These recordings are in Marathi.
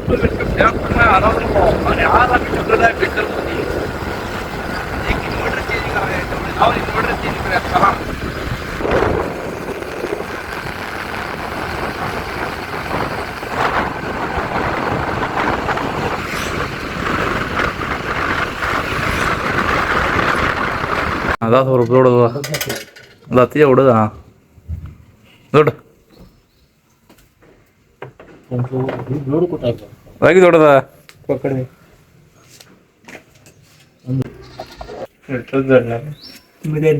आणि आज आम्ही ठेवलेलं आहे बेकरमध्ये एक इन्व्हर्टर चेंजिंग आहे. तेवढे इन्व्हर्टर चेंज करूया चला. जा जोड जाते एवढं जा जोड बाकी जोड जा पकड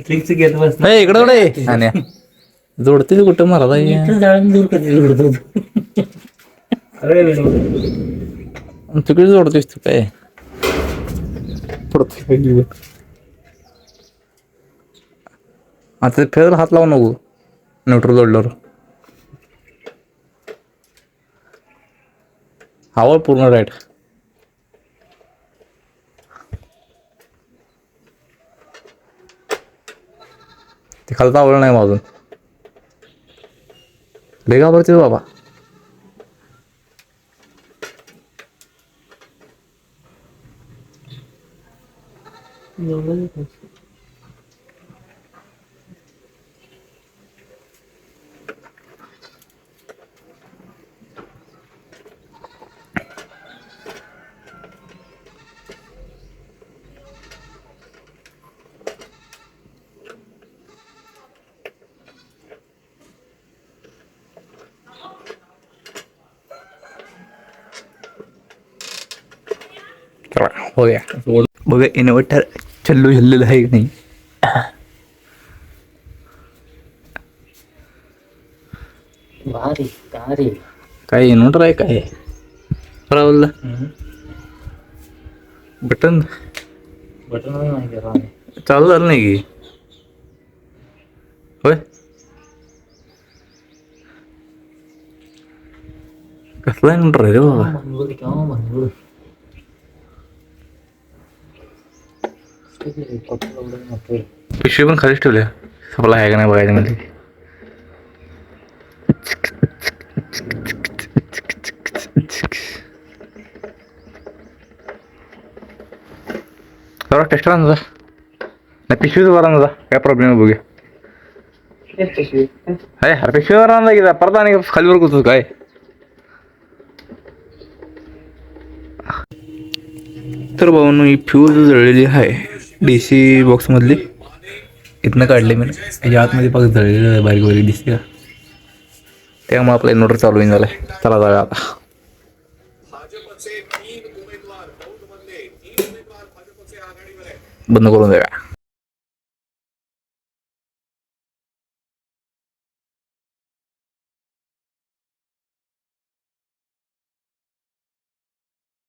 ट्रिक्स घेत बस इकडं जोडे आणि जोडते कुठं मला जाळून दूर कधी जोडतो तिकडे जोडतोस तू काय आता फेर हात लावू नको न्यूट्रल जोडल्यावर हवा पूर्ण राईट ते खालचा आवड नाही माझून लय घाबरते बाबा हो गया बघा इन्व्हर्टर चल्लू झल्लेलं आहे की नाही भारी भारी काय इन्व्हर्टर आहे काय बोलला बटन बटन नाही केला चालू झालं नाही की होय कसला इन्व्हर्टर आहे रे बाबा भांडवल केव्हा भांडवल पिशवी पण खालीच ठेवल्या आपला आहे का नाही बघायचं म्हणजे जरा टेस्ट आणा नाही पिशवीच वर आणा काय प्रॉब्लेम आहे बघूया अरे अरे पिशवीवर आणला की परत आणि खालीवर करतो काय तर भाऊन ही फ्यूज जळलेली आहे DC बॉक्समधली इथनं काढली मी त्याच्या आतमध्ये पाक जळलेलं आहे बारीक बारीक दिसते का त्यामुळे आपला इन्व्हर्टर चालू होईन झालाय चला जाऊया आता बंद करून द्या